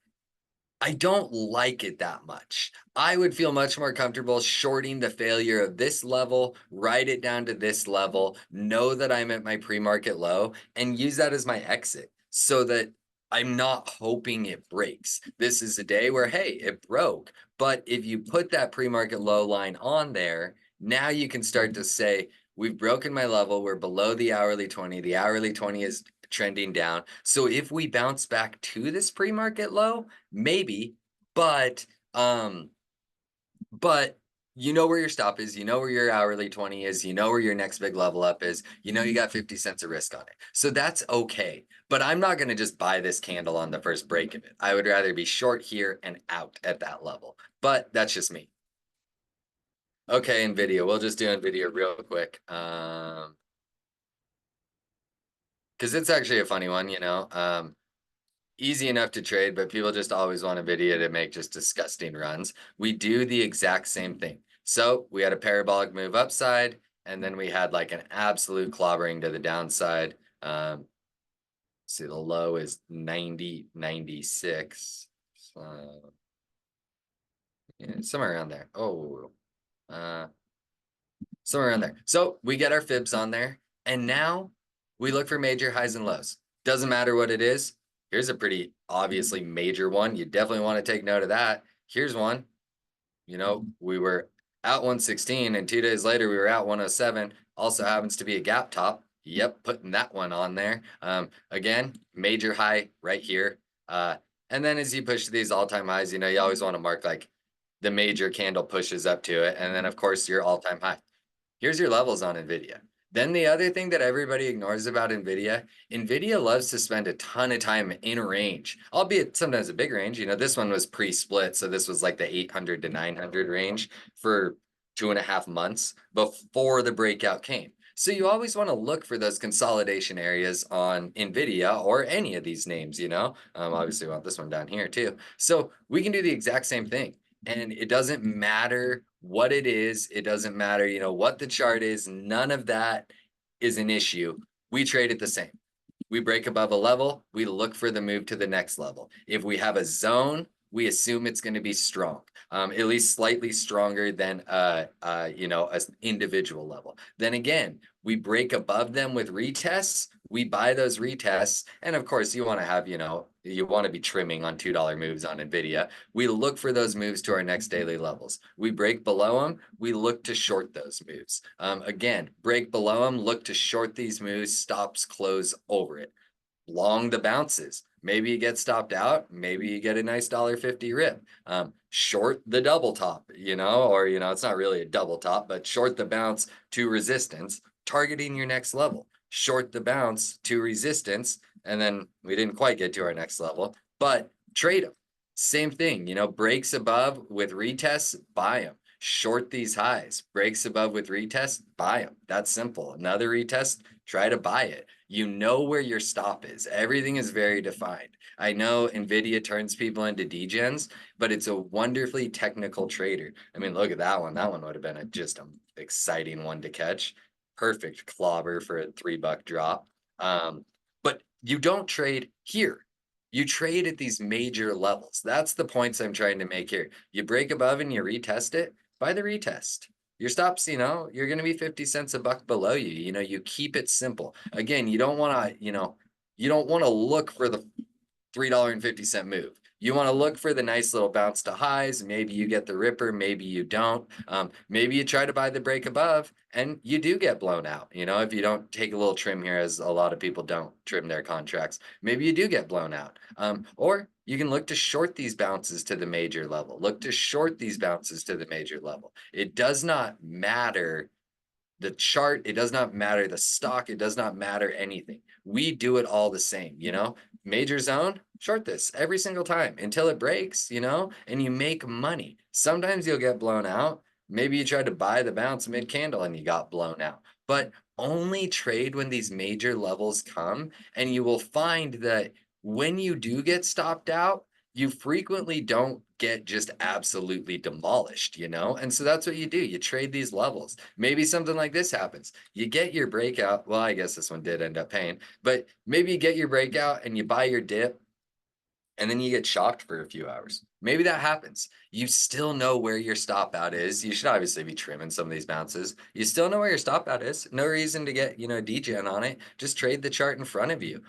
I don't like it that much. I would feel much more comfortable shorting the failure of this level, write it down to this level, know that I'm at my pre-market low, and use that as my exit so that I'm not hoping it breaks. This is a day where, hey, it broke. But if you put that pre-market low line on there, now you can start to say, we've broken my level. We're below the hourly 20. The hourly 20 is trending down. So if we bounce back to this pre-market low, maybe, but you know where your stop is, you know where your hourly 20 is, you know where your next big level up is, you know you got 50 cents of risk on it. So that's okay. But I'm not going to just buy this candle on the first break of it. I would rather be short here and out at that level. But that's just me. Okay, NVIDIA. We'll just do NVIDIA real quick. Because it's actually a funny one, you know. Easy enough to trade, but people just always want NVIDIA to make just disgusting runs. We do the exact same thing. So we had a parabolic move upside, and then we had like an absolute clobbering to the downside. See, the low is 90.96. So, yeah, somewhere around there. Oh, somewhere around there. So we get our fibs on there, and now we look for major highs and lows. Doesn't matter what it is. Here's a pretty obviously major one. You definitely want to take note of that. Here's one. You know, we were at 116 and 2 days later we were at 107. Also happens to be a gap top. Yep, putting that one on there. Again, major high right here. And then as you push to these all-time highs, you know, you always want to mark like the major candle pushes up to it, and then of course your all-time high. Here's your levels on NVIDIA. Then the other thing that everybody ignores about NVIDIA loves to spend a ton of time in range, albeit sometimes a big range. You know, this one was pre-split, so this was like the 800 to 900 range for 2.5 months before the breakout came. So you always want to look for those consolidation areas on NVIDIA or any of these names, you know? Obviously we want this one down here too. So we can do the exact same thing. And it doesn't matter what it is. It doesn't matter, you know, what the chart is. None of that is an issue. We trade it the same. We break above a level, we look for the move to the next level. If we have a zone, we assume it's going to be strong, at least slightly stronger than you know, an individual level. Then again, we break above them with retests. We buy those retests, and of course, you want to have, you know, you want to be trimming on $2 moves on Nvidia. We look for those moves to our next daily levels. We break below them. We look to short those moves. Again, break below them. Look to short these moves. Stops close over it. Long the bounces. Maybe you get stopped out. Maybe you get a nice $1.50 rip. Short the double top, you know, or, you know, it's not really a double top, but short the bounce to resistance, targeting your next level. Short the bounce to resistance. And then we didn't quite get to our next level, but trade them. Same thing, you know, breaks above with retests, buy them. Short these highs. Breaks above with retests, buy them. That's simple. Another retest, try to buy it. You know where your stop is. Everything is very defined. I know NVIDIA turns people into degens, but it's a wonderfully technical trader. I mean, look at that one. That one would have been just an exciting one to catch. Perfect clobber for a $3 drop. But you don't trade here. You trade at these major levels. That's the points I'm trying to make here. You break above and you retest it, buy the retest. Your stops, you know, you're going to be 50 cents a buck below you. You know, you keep it simple. Again, you don't want to, you know, you don't want to look for the $3.50 move. You want to look for the nice little bounce to highs. Maybe you get the ripper, maybe you don't. Maybe you try to buy the break above and you do get blown out. You know, if you don't take a little trim here, as a lot of people don't trim their contracts, maybe you do get blown out. Or you can look to short these bounces to the major level. Look to short these bounces to the major level. It does not matter the chart, it does not matter the stock, it does not matter anything. We do it all the same, you know? Major zone, short this every single time until it breaks, you know, and you make money. Sometimes you'll get blown out. Maybe you tried to buy the bounce mid candle and you got blown out. But only trade when these major levels come, and you will find that when you do get stopped out, you frequently don't get just absolutely demolished, you know? And so that's what you do. You trade these levels. Maybe something like this happens. You get your breakout. Well, I guess this one did end up paying, but maybe you get your breakout and you buy your dip and then you get shocked for a few hours. Maybe that happens. You still know where your stop out is. You should obviously be trimming some of these bounces. You still know where your stop out is. No reason to get, you know, degen on it. Just trade the chart in front of you.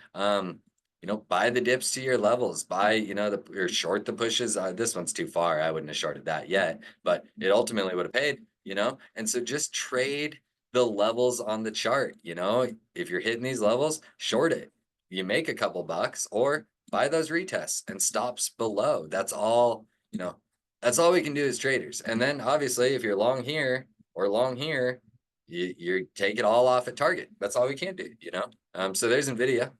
You know, buy the dips to your levels, buy, you know, or short the pushes. This one's too far. I wouldn't have shorted that yet, but it ultimately would have paid, you know? And so just trade the levels on the chart, you know? If you're hitting these levels, short it. You make a couple bucks, or buy those retests and stops below. That's all, you know, that's all we can do as traders. And then obviously if you're long here or long here, you take it all off at target. That's all we can do, you know? So there's NVIDIA.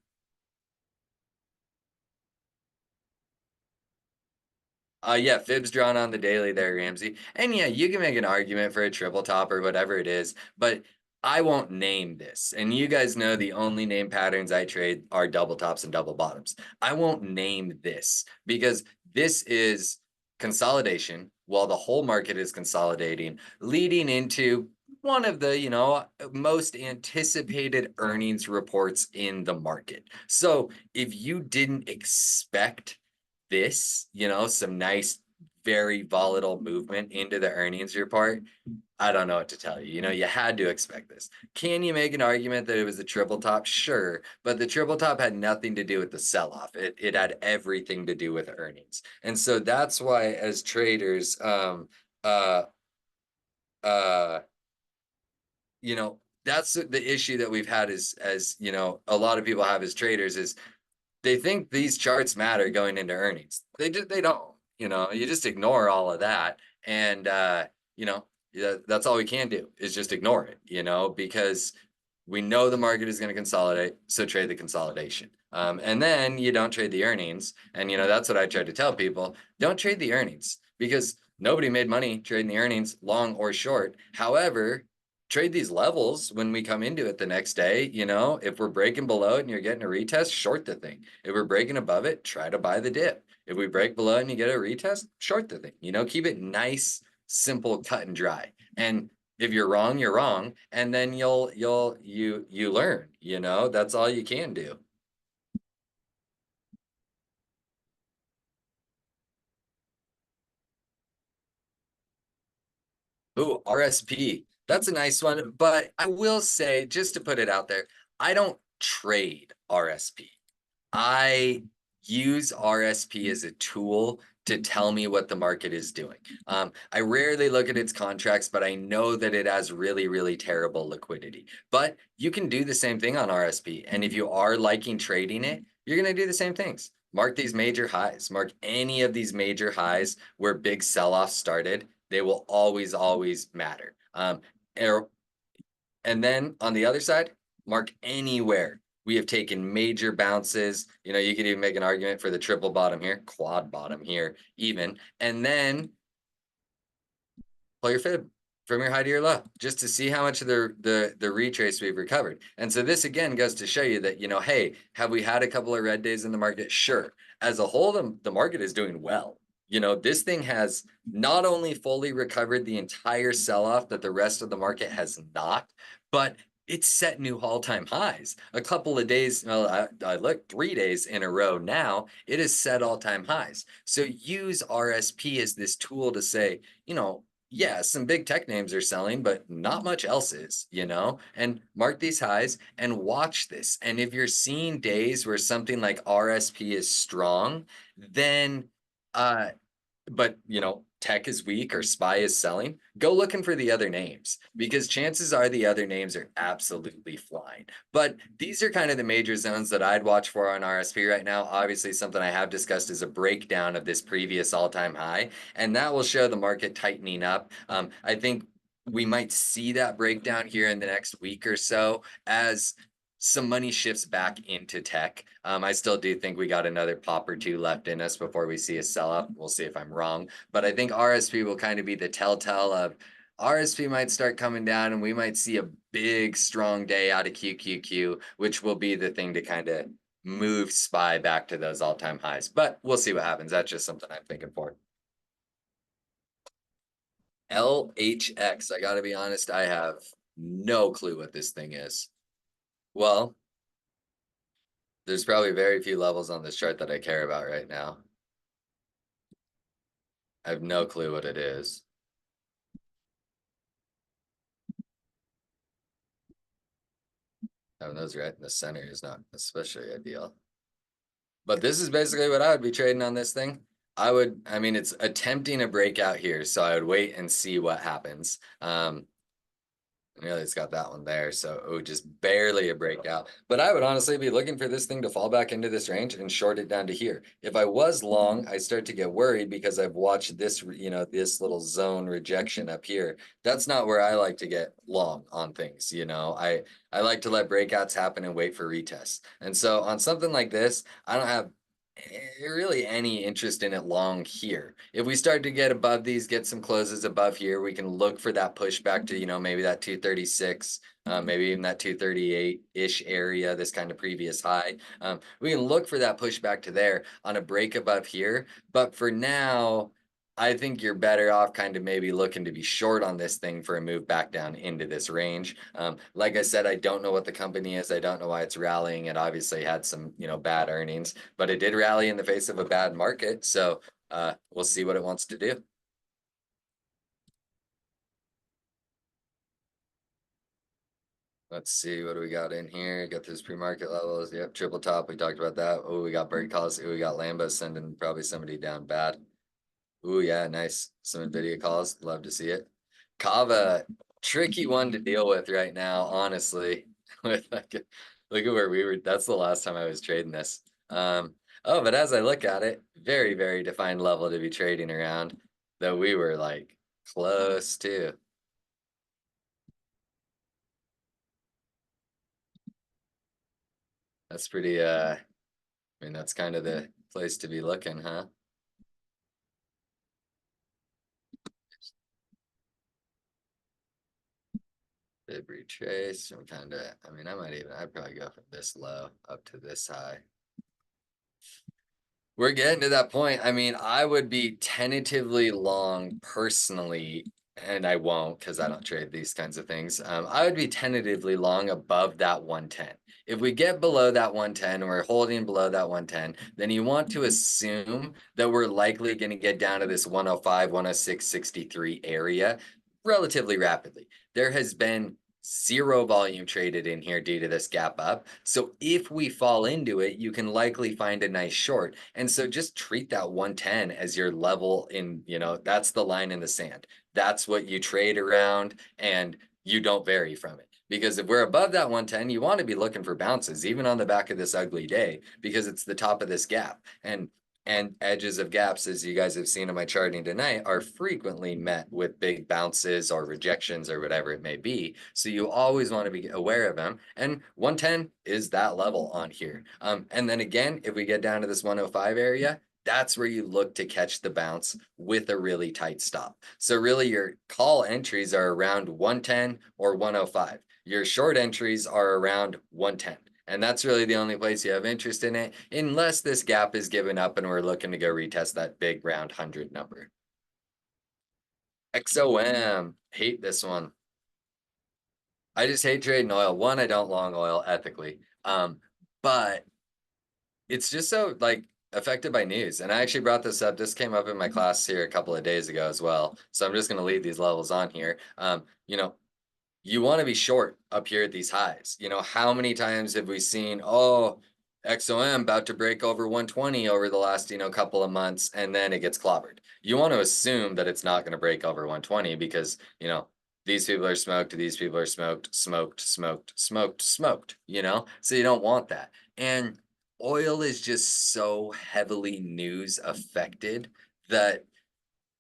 Yeah, fibs drawn on the daily there, Ramsey. And yeah, you can make an argument for a triple top or whatever it is, but I won't name this. And you guys know the only name patterns I trade are double tops and double bottoms. I won't name this because this is consolidation while the whole market is consolidating, leading into one of the, you know, most anticipated earnings reports in the market. So if you didn't expect this, you know, some nice, very volatile movement into the earnings report, I don't know what to tell you. You know, you had to expect this. Can you make an argument that it was a triple top? Sure, but the triple top had nothing to do with the sell-off. It had everything to do with earnings. And so that's why as traders, uh, uh, you know, that's the issue that we've had is, as you know, a lot of people have as traders is they think these charts matter going into earnings. They don't, you know, you just ignore all of that And you know, yeah, that's all we can do is just ignore it, because we know the market is going to consolidate, so trade the consolidation. And then you don't trade the earnings. And that's what I try to tell people. Don't trade the earnings because nobody made money trading the earnings, long or short. However, trade these levels when we come into it the next day. If we're breaking below it and you're getting a retest, short the thing. If we're breaking above it, try to buy the dip. If we break below it and you get a retest, short the thing. Keep it nice, simple, cut and dry. And if you're wrong, you're wrong, and then you learn. That's all you can do. Ooh, RSP. That's a nice one. But I will say, just to put it out there, I don't trade RSP. I use RSP as a tool to tell me what the market is doing. I rarely look at its contracts, but I know that it has really, really terrible liquidity. But you can do the same thing on RSP. And if you are liking trading it, you're going to do the same things. Mark these major highs. Mark any of these major highs where big sell-offs started. They will always, always matter. Er, and then on the other side, mark anywhere we have taken major bounces. You could even make an argument for the triple bottom here, quad bottom here, even. And then pull your fib from your high to your low, just to see how much of the retrace we've recovered. And so this again goes to show you that, hey, have we had a couple of red days in the market? Sure. As a whole, the market is doing well. This thing has not only fully recovered the entire sell-off that the rest of the market has not, but it's set new all-time highs. A couple of days, well, I look, 3 days in a row now, it has set all-time highs. So use RSP as this tool to say, yeah, some big tech names are selling, but not much else is, and mark these highs and watch this. And if you're seeing days where something like RSP is strong, then uh but tech is weak or SPY is selling, go looking for the other names because chances are the other names are absolutely flying. But these are kind of the major zones that I'd watch for on RSP right now. Obviously, something I have discussed is a breakdown of this previous all-time high, and that will show the market tightening up. I think we might see that breakdown here in the next week or so as some money shifts back into tech. I still do think we got another pop or two left in us before we see a sell up. We'll see if I'm wrong, but I think RSP will kind of be the telltale of RSP might start coming down and we might see a big strong day out of QQQ, which will be the thing to kind of move SPY back to those all-time highs. But we'll see what happens. That's just something I'm thinking for. LHX. I got to be honest, I have no clue what this thing is. Well, there's probably very few levels on this chart that I care about right now. I have no clue what it is. Having those right in the center is not especially ideal. But this is basically what I would be trading on this thing. I mean, it's attempting a breakout here, so I would wait and see what happens. Really, it's got that one there, so oh, just barely a breakout. But I would honestly be looking for this thing to fall back into this range and short it down to here. If I was long, I start to get worried because I've watched this, this little zone rejection up here. That's not where I like to get long on things. I like to let breakouts happen and wait for retests. And so on something like this, I don't have really any interest in it long here. If we start to get above these, get some closes above here, we can look for that pushback to, maybe that 236, maybe even that 238-ish area, this kind of previous high. We can look for that pushback to there on a break above here. But for now, I think you're better off kind of maybe looking to be short on this thing for a move back down into this range. Like I said, I don't know what the company is. I don't know why it's rallying. It obviously had some, bad earnings, but it did rally in the face of a bad market. So we'll see what it wants to do. Let's see, what do we got in here? Got those pre-market levels. Yep, triple top. We talked about that. Oh, we got bird calls. Oh, we got Lambo sending probably somebody down bad. Ooh, yeah, nice. Some NVIDIA calls. Love to see it. Kava, tricky one to deal with right now, honestly. With like, look at where we were. That's the last time I was trading this. Oh, but as I look at it, very, very defined level to be trading around. Though we were like close to. That's pretty I mean that's kind of the place to be looking, huh? Bib retrace. I'm kind of, I mean, I'd probably go from this low up to this high. We're getting to that point. I mean, I would be tentatively long personally, and I won't because I don't trade these kinds of things. I would be tentatively long above that 110. If we get below that 110, we're holding below that 110, then you want to assume that we're likely going to get down to this 105, 106, 63 area relatively rapidly. There has been zero volume traded in here due to this gap up. So if we fall into it, you can likely find a nice short. And so just treat that 110 as your level in, that's the line in the sand. That's what you trade around and you don't vary from it. Because if we're above that 110, you want to be looking for bounces, even on the back of this ugly day, because it's the top of this gap. And edges of gaps, as you guys have seen in my charting tonight, are frequently met with big bounces or rejections or whatever it may be. So you always want to be aware of them. And 110 is that level on here. And then again, if we get down to this 105 area, that's where you look to catch the bounce with a really tight stop. So really your call entries are around 110 or 105. Your short entries are around 110. And that's really the only place you have interest in it, unless this gap is given up and we're looking to go retest that big round 100 number. XOM, hate this one. I just hate trading oil. One, I don't long oil ethically. But it's just so like affected by news. And I actually brought this up. This came up in my class here a couple of days ago as well. So I'm just going to leave these levels on here. You want to be short up here at these highs. How many times have we seen, oh, XOM about to break over 120 over the last, couple of months, and then it gets clobbered. You want to assume that it's not going to break over 120 because, these people are smoked, these people are smoked, smoked, smoked, smoked, smoked, So you don't want that. And oil is just so heavily news affected that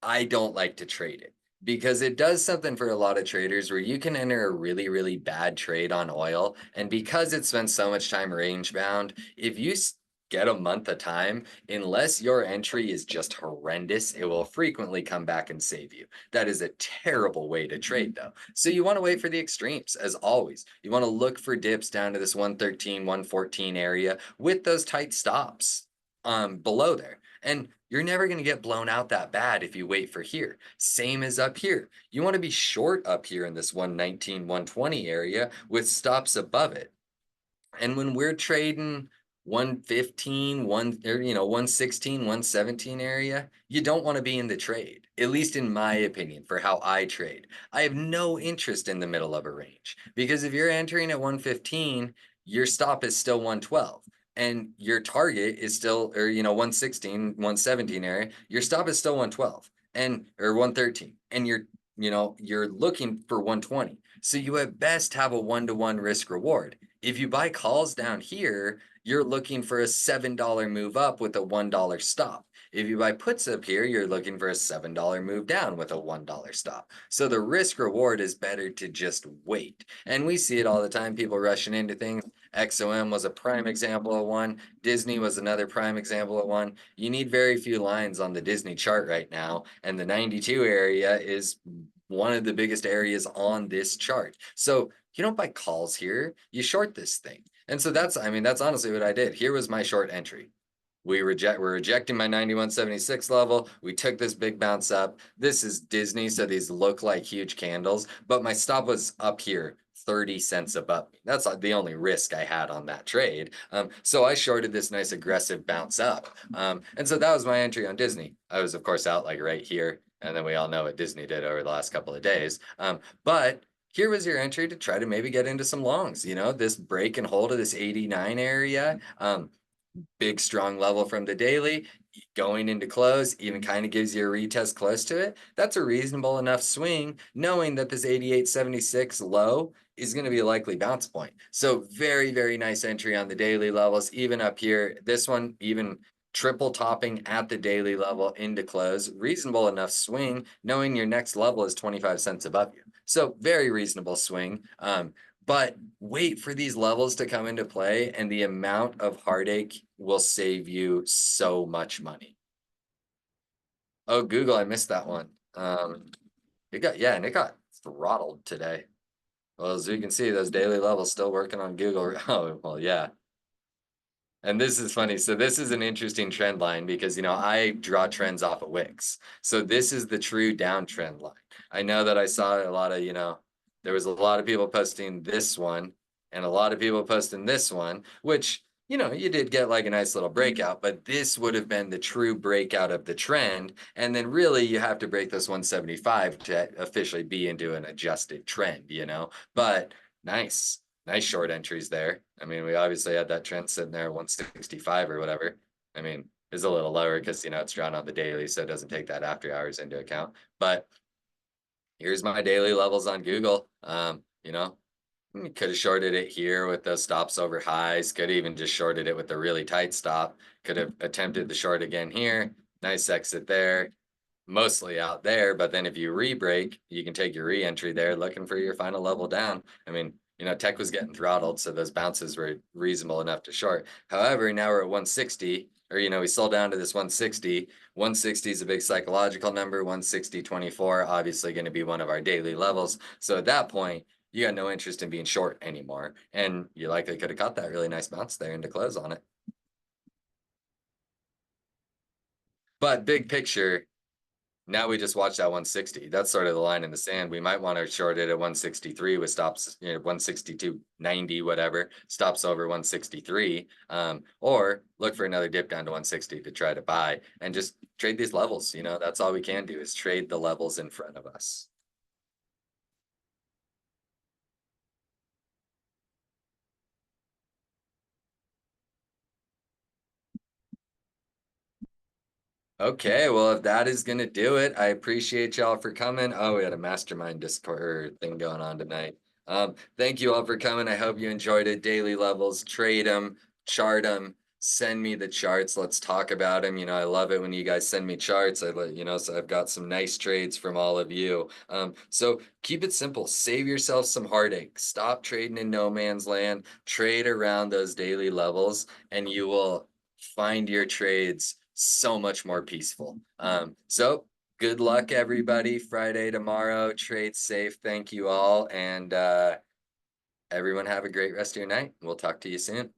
I don't like to trade it because it does something for a lot of traders where you can enter a really, really bad trade on oil. And because it spends so much time range bound, if you get a month of time, unless your entry is just horrendous, it will frequently come back and save you. That is a terrible way to trade, though. So you want to wait for the extremes, as always. You want to look for dips down to this 113, 114 area with those tight stops below there. And you're never going to get blown out that bad if you wait for here. Same as up here. You want to be short up here in this 119, 120 area with stops above it. And when we're trading 115, 116, 117 area, you don't want to be in the trade, at least in my opinion, for how I trade. I have no interest in the middle of a range because if you're entering at 115, your stop is still 112 and your target is still, or 116, 117 area, your stop is still 112 and or 113 and you're looking for 120. So you at best have a 1-to-1 risk reward. If you buy calls down here, you're looking for a $7 move up with a $1 stop. If you buy puts up here, you're looking for a $7 move down with a $1 stop. So the risk reward is better to just wait. And we see it all the time, people rushing into things. XOM was a prime example of one. Disney was another prime example of one. You need very few lines on the Disney chart right now. And the 92 area is one of the biggest areas on this chart. So you don't buy calls here, you short this thing. And so that's honestly what I did. Here was my short entry. We're rejecting my 91.76 level. We took this big bounce up. This is Disney, so these look like huge candles, but my stop was up here 30 cents above me. That's the only risk I had on that trade. So I shorted this nice aggressive bounce up. And so that was my entry on Disney. I was, of course, out like right here. And then we all know what Disney did over the last couple of days. But here was your entry to try to maybe get into some longs, this break and hold of this 89 area. Big strong level from the daily going into close even kind of gives you a retest close to it. That's a reasonable enough swing knowing that this 88.76 low is going to be a likely bounce point. So very, very nice entry on the daily levels, even up here. This one, even triple topping at the daily level into close, reasonable enough swing, knowing your next level is 25 cents above you. So very reasonable swing. But wait for these levels to come into play, and the amount of heartache will save you so much money. Oh, Google, I missed that one. And it got throttled today. Well, as you can see, those daily levels still working on Google. Oh, well, yeah. And this is funny. So this is an interesting trend line because, I draw trends off of Wix. So this is the true downtrend line. I know that I saw a lot of, there was a lot of people posting this one and a lot of people posting this one, which, you did get like a nice little breakout, but this would have been the true breakout of the trend. And then really you have to break this 175 to officially be into an adjusted trend. But nice. Nice short entries there. I mean, we obviously had that trend sitting there 165 or whatever. I mean, it's a little lower because it's drawn on the daily, so it doesn't take that after hours into account. But here's my daily levels on Google. Could have shorted it here with those stops over highs. Could have even just shorted it with a really tight stop. Could have attempted the short again here. Nice exit there. Mostly out there, but then if you re-break, you can take your re-entry there looking for your final level down. I mean, tech was getting throttled, so those bounces were reasonable enough to short. However, now we're at 160, or we sold down to this 160. 160 is a big psychological number. 160.24 obviously going to be one of our daily levels. So at that point, you got no interest in being short anymore, and you likely could have caught that really nice bounce there into close on it. But big picture, now we just watch that 160. That's sort of the line in the sand. We might want to short it at 163 with stops, 162.90, whatever, stops over 163. Or look for another dip down to 160 to try to buy and just trade these levels. That's all we can do is trade the levels in front of us. Okay, well, if that is gonna do it, I appreciate y'all for coming. Oh, we had a mastermind Discord thing going on tonight. Thank you all for coming. I hope you enjoyed it. Daily levels, trade them, chart them, send me the charts. Let's talk about them. I love it when you guys send me charts. So I've got some nice trades from all of you. So keep it simple. Save yourself some heartache. Stop trading in no man's land. Trade around those daily levels, and you will find your trades so much more peaceful. So good luck, everybody. Friday tomorrow. Trade safe. Thank you all. And everyone have a great rest of your night. We'll talk to you soon.